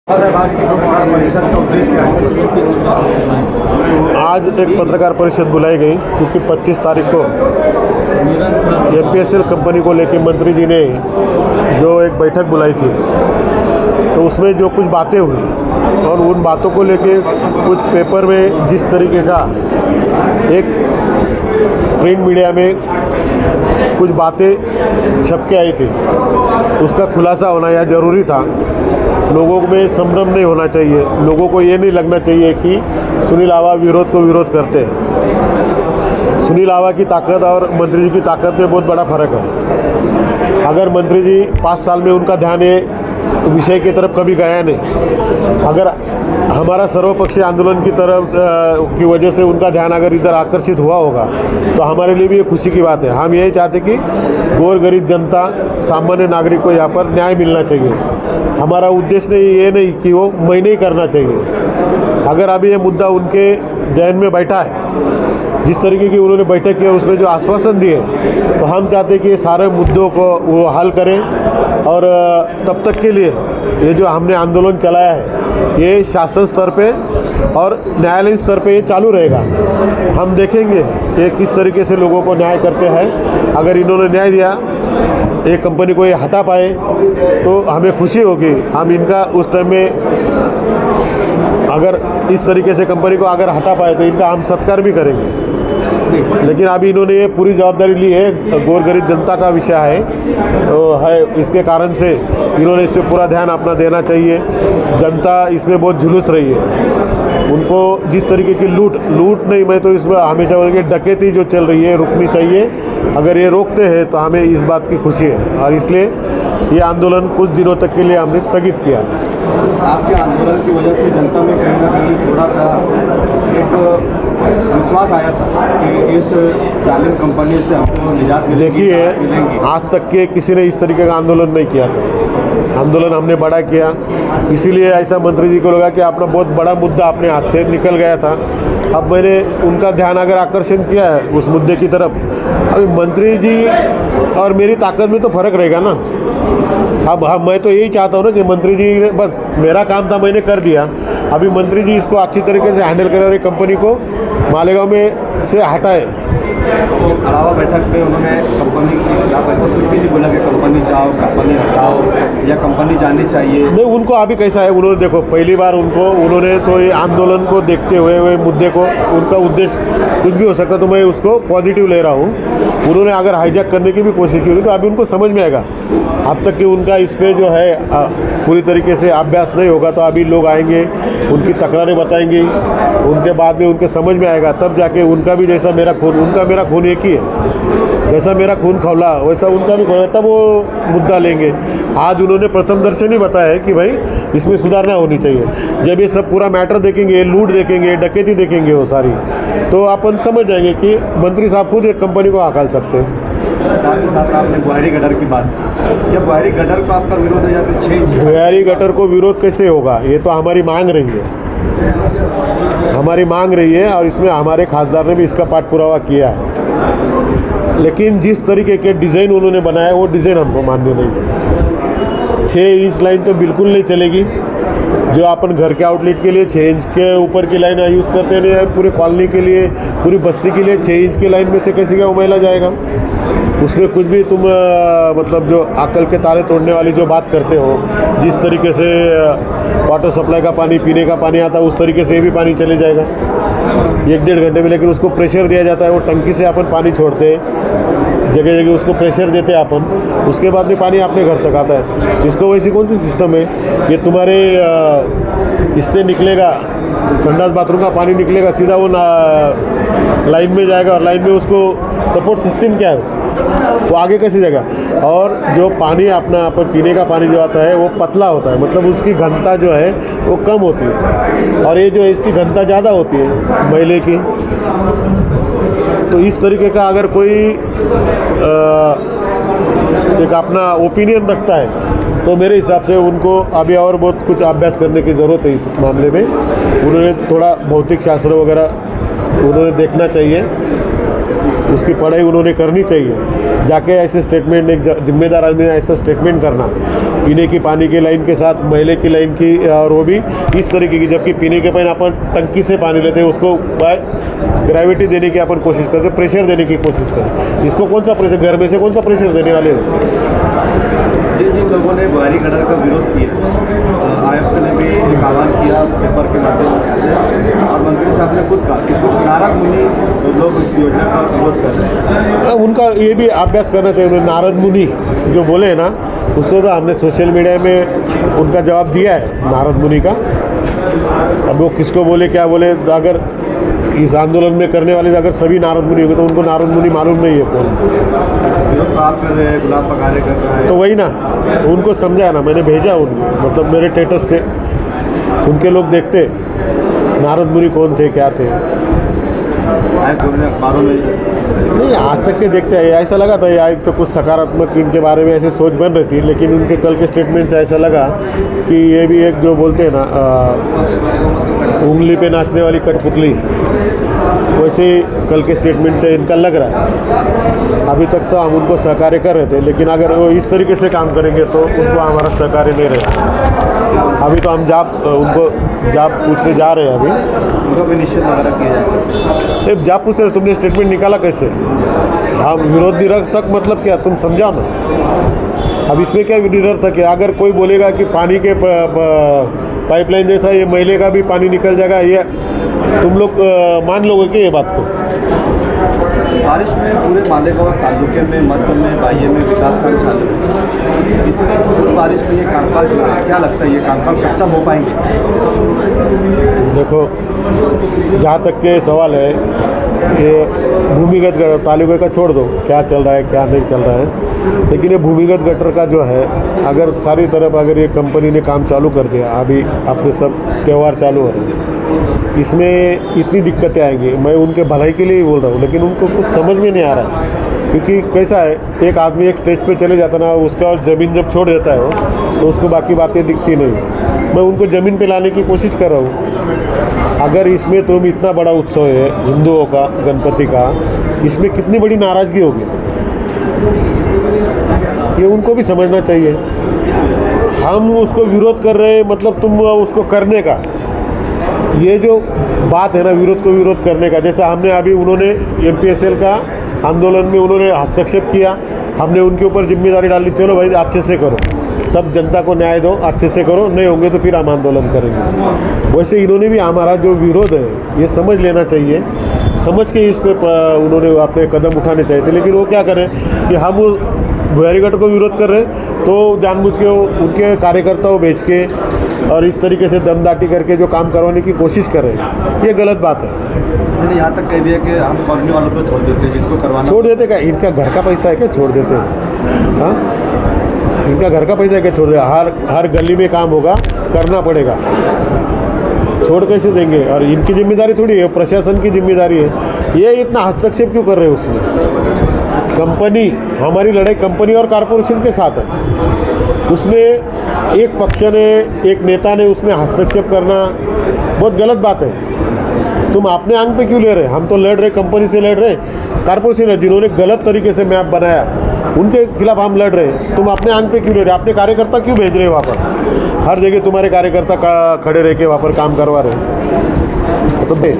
आज की पत्रकार परिषद का उद्देश्य क्या है? आज एक पत्रकार परिषद बुलाई गई क्योंकि 25 तारीख को एमपीएसएल कंपनी को लेकर मंत्री जी ने जो एक बैठक बुलाई थी, तो उसमें जो कुछ बातें हुई और उन बातों को लेके कुछ पेपर में जिस तरीके का एक प्रिंट मीडिया में कुछ बातें छप के आई थी, उसका खुलासा होना यह ज़रूरी था। लोगों में संभ्रम नहीं होना चाहिए, लोगों को ये नहीं लगना चाहिए कि सुनील लावा विरोध को विरोध करते हैं। सुनील लावा की ताकत और मंत्री जी की ताकत में बहुत बड़ा फर्क है। अगर मंत्री जी 5 साल में उनका ध्यान ये विषय की तरफ कभी गया नहीं, अगर हमारा सर्वपक्षीय आंदोलन की तरफ की वजह से उनका ध्यान अगर इधर आकर्षित हुआ होगा तो हमारे लिए भी ये खुशी की बात है। हम यही चाहते कि गौर गरीब जनता, सामान्य नागरिक को यहाँ पर न्याय मिलना चाहिए। हमारा उद्देश्य ये नहीं कि वो महीने ही करना चाहिए। अगर अभी ये मुद्दा उनके जहन में बैठा है, जिस तरीके की उन्होंने बैठक की और उसमें जो आश्वासन दिए, तो हम चाहते हैं कि ये सारे मुद्दों को वो हल करें। और तब तक के लिए ये जो हमने आंदोलन चलाया है, ये शासन स्तर पे और न्यायालय स्तर पे ये चालू रहेगा। हम देखेंगे कि किस तरीके से लोगों को न्याय करते हैं। अगर इन्होंने न्याय दिया, एक कंपनी को ये हटा पाए तो हमें खुशी होगी। हम इनका उस टाइम में अगर इस तरीके से कंपनी को अगर हटा पाए तो इनका हम सत्कार भी करेंगे। लेकिन अभी इन्होंने ये पूरी जवाबदारी ली है, गौर गरीब जनता का विषय है, इसके कारण से इन्होंने इस पर पूरा ध्यान अपना देना चाहिए। जनता इसमें बहुत झुलस रही है। उनको जिस तरीके की लूट नहीं, मैं तो इसमें हमेशा बोलूँगी डकैती जो चल रही है रुकनी चाहिए। अगर ये रोकते हैं तो हमें इस बात की खुशी है और इसलिए ये आंदोलन कुछ दिनों तक के लिए हमने स्थगित किया। आपके आंदोलन की वजह से जनता में कहीं ना कहीं थोड़ा सा एक विश्वास आया था कि इस जालिम कंपनी से हमको निजात मिलेगी। देखिए, आज तक के किसी ने इस तरीके का आंदोलन नहीं किया था। आंदोलन हमने बड़ा किया, इसीलिए ऐसा मंत्री जी को लगा कि अपना बहुत बड़ा मुद्दा अपने हाथ से निकल गया था। अब मैंने उनका ध्यान अगर आकर्षण किया है उस मुद्दे की तरफ, अभी मंत्री जी और मेरी ताकत में तो फर्क रहेगा ना। अब मैं तो यही चाहता हूँ ना कि मंत्री जी ने, बस मेरा काम था मैंने कर दिया, अभी मंत्री जी इसको अच्छी तरीके से हैंडल करें और एक कंपनी को मालेगांव में से हटाए। अलावा बैठक में उन्होंने कंपनी की बोला कि कंपनी जाओ, कंपनी हटाओ या कंपनी जानी चाहिए। नहीं, उनको अभी कैसा है, उन्होंने देखो पहली बार उन्होंने तो ये आंदोलन को देखते हुए मुद्दे को, उनका उद्देश्य कुछ भी हो सकता, तो मैं उसको पॉजिटिव ले रहा हूँ। उन्होंने अगर हाईजैक करने की भी कोशिश की होगी तो अभी उनको समझ में आएगा। अब तक कि उनका इस पर जो है पूरी तरीके से अभ्यास नहीं होगा, तो अभी लोग आएंगे, उनकी तकरारें बताएंगे, उनके बाद में उनके समझ में आएगा, तब जाके उनका भी जैसा मेरा खून एक ही है, जैसा मेरा खून खौला वैसा उनका भी खौला, तब वो मुद्दा लेंगे। आज उन्होंने प्रथम दर्शन ही बताया है कि भाई इसमें सुधारना होनी चाहिए। जब ये सब पूरा मैटर देखेंगे, लूट देखेंगे, डकैती देखेंगे वो सारी, तो अपन समझ जाएंगे कि मंत्री साहब खुद एक कंपनी को हकाल सकते हैं। साथ ही साथ आपने बुआरी गटर की बात, या बुआरी गटर को आपका विरोध है या फिर 6 बुआरी गटर को विरोध कैसे होगा? ये तो हमारी मांग रही है, हमारी मांग रही है और इसमें हमारे खासदार ने भी इसका पाठ पुरावा किया है। लेकिन जिस तरीके के डिज़ाइन उन्होंने बनाया वो डिज़ाइन हमको मान्य नहीं है। 6 इंच लाइन तो बिल्कुल नहीं चलेगी। जो अपन घर के आउटलेट के लिए 6 इंच के ऊपर की लाइन यूज़ करते हैं, पूरे कॉलोनी के लिए, पूरी बस्ती के लिए 6 इंच की लाइन में से कैसे क्या उमेला जाएगा? उसमें कुछ भी तुम मतलब जो अकल के तारे तोड़ने वाली जो बात करते हो, जिस तरीके से वाटर सप्लाई का पानी, पीने का पानी आता है, उस तरीके से भी पानी चले जाएगा 1-1.5 घंटे में। लेकिन उसको प्रेशर दिया जाता है, वो टंकी से अपन पानी छोड़ते हैं, जगह जगह उसको प्रेशर देते हैं अपन, उसके बाद में पानी अपने घर तक आता है। इसको वैसी कौन सी सिस्टम है? ये तुम्हारे इससे निकलेगा, संडास बाथरूम का पानी निकलेगा, सीधा वो लाइन में जाएगा और लाइन में उसको सपोर्ट सिस्टम क्या है उसको, तो आगे कैसे जाएगा? और जो पानी अपना अपन पीने का पानी जो आता है वो पतला होता है, मतलब उसकी घनता जो है वो कम होती है, और ये जो है इसकी घनता ज़्यादा होती है मैले की। तो इस तरीके का अगर कोई एक अपना ओपिनियन रखता है तो मेरे हिसाब से उनको अभी और बहुत कुछ अभ्यास करने की ज़रूरत है इस मामले में। उन्होंने थोड़ा भौतिक शास्त्र वगैरह उन्होंने देखना चाहिए, उसकी पढ़ाई उन्होंने करनी चाहिए। जाके ऐसे स्टेटमेंट, एक जिम्मेदार आदमी ने ऐसा स्टेटमेंट करना, पीने की पानी की लाइन के साथ मैले की लाइन की, और वो भी इस तरीके की, जबकि पीने के पानी अपन टंकी से पानी लेते हैं, उसको बाय ग्रेविटी देने की अपन कोशिश करते, प्रेशर देने की कोशिश करते। इसको कौन सा प्रेशर, घर में से कौन सा प्रेशर देने वाले हो? जिन लोगों ने बुआरी गटर का विरोध किया, आयुक्त ने भी एक आह्वान किया पेपर के माध्यम से, और मंत्री साहब ने खुद कहा कि कुछ नारद मुनि लोग इस योजना का विरोध कर रहे हैं। उनका ये भी अभ्यास करना चाहिए। उन्होंने नारद मुनि जो बोले हैं ना, उसको तो हमने सोशल मीडिया में उनका जवाब दिया है नारद मुनि का। अब वो किसको बोले क्या बोले, अगर इस आंदोलन में करने वाले अगर सभी नारद मुनि होंगे तो उनको नारद मुनि मालूम नहीं है कौन थे। विरोध तो आप कर रहे हैं, गुलाब पकारे कर रहे हैं, तो वही ना, उनको समझाया ना, मैंने भेजा उनको, मतलब मेरे स्टेटस से उनके लोग देखते नारद मुनि कौन थे क्या थे। अखबारों में नहीं, आज तक के देखते हैं, ऐसा लगा था आज तो कुछ सकारात्मक इनके बारे में ऐसे सोच बन रही थी, लेकिन उनके कल के स्टेटमेंट से ऐसा लगा कि ये भी एक जो बोलते हैं ना उंगली पे नाचने वाली कठपुतली, वैसे कल के स्टेटमेंट से इनका लग रहा है। अभी तक तो हम उनको सहकार्य कर रहे थे, लेकिन अगर वो इस तरीके से काम करेंगे तो उनको हमारा सहकार्य नहीं रहेगा। अभी तो हम उनको जाप पूछने जा रहे हैं। अभी उनको भी निश्चित वगैरह किया जाएगा। जाप पूछ रहे, तुमने स्टेटमेंट निकाला कैसे? हम विरोध निरर्थक मतलब क्या, तुम समझाओ ना। अब इसमें क्या निरर्थक है? अगर कोई बोलेगा कि पानी के पाइपलाइन जैसा ये मैले का भी पानी निकल जाएगा, ये तुम लोग मान लोगे कि ये बात को? बारिश में पूरे मालेगांव तालुके में, मध्य में, बाह्य में विकास कार्य चालू है। इतनी फुल बारिश में ये कामकाज हो रहा है, क्या लगता है ये कामकाज सक्षम हो पाएंगे? देखो, जहाँ तक के सवाल है, ये भूमिगत गटर तालुके का छोड़ दो, क्या चल रहा है क्या नहीं चल रहा है, लेकिन ये भूमिगत गटर का जो है, अगर सारी तरफ अगर ये कंपनी ने काम चालू कर दिया, अभी अपने सब त्यौहार चालू हो रहे हैं, इसमें इतनी दिक्कतें आएंगी। मैं उनके भलाई के लिए ही बोल रहा हूँ, लेकिन उनको कुछ समझ में नहीं आ रहा है। क्योंकि कैसा है, एक आदमी एक स्टेज पे चले जाता ना, उसका और ज़मीन जब छोड़ देता है वो, तो उसको बाकी बातें दिखती नहीं है। मैं उनको ज़मीन पे लाने की कोशिश कर रहा हूँ। अगर इसमें तुम इतना बड़ा उत्सव है हिंदुओं का, गणपति का, इसमें कितनी बड़ी नाराज़गी होगी, ये उनको भी समझना चाहिए। हम उसको विरोध कर रहे हैं, मतलब तुम उसको करने का, ये जो बात है ना, विरोध को विरोध करने का, जैसा हमने अभी उन्होंने MPSL का आंदोलन में उन्होंने हस्तक्षेप किया, हमने उनके ऊपर जिम्मेदारी डाल दी, चलो भाई अच्छे से करो, सब जनता को न्याय दो, अच्छे से करो, नहीं होंगे तो फिर हम आंदोलन करेंगे। वैसे इन्होंने भी हमारा जो विरोध है ये समझ लेना चाहिए, समझ के इस पर उन्होंने अपने कदम उठाने चाहिए थे। लेकिन वो क्या करें कि हम बुआरी गटर को विरोध कर रहे हैं तो जानबूझ के उनके कार्यकर्ताओं बेच के और इस तरीके से दमदाटी करके जो काम करवाने की कोशिश कर रहे हैं, ये गलत बात है। उन्होंने यहाँ तक कह दिया कि हम कॉलोनी वालों को छोड़ देते हैं, जिनको करवाना छोड़ देते क्या? इनका घर का पैसा है क्या छोड़ देते? हाँ, इनका घर का पैसा है क्या छोड़ दे? हर गली में काम होगा, करना पड़ेगा, छोड़ कैसे देंगे? और इनकी जिम्मेदारी थोड़ी है, प्रशासन की जिम्मेदारी है। ये इतना हस्तक्षेप क्यों कर रहे हैं उसमें? कंपनी, हमारी लड़ाई कंपनी और कॉरपोरेशन के साथ है, उसमें एक पक्ष ने, एक नेता ने उसमें हस्तक्षेप करना बहुत गलत बात है। तुम अपने आंग पे क्यों ले रहे? हम तो लड़ रहे, कंपनी से लड़ रहे, कॉरपोरेशन है जिन्होंने गलत तरीके से मैप बनाया, उनके खिलाफ हम लड़ रहे। तुम अपने आंग पे क्यों ले रहे? अपने कार्यकर्ता क्यों भेज रहे हो वहाँ पर? हर जगह तुम्हारे कार्यकर्ता खड़े रह के वहाँ पर काम करवा रहे, तो दे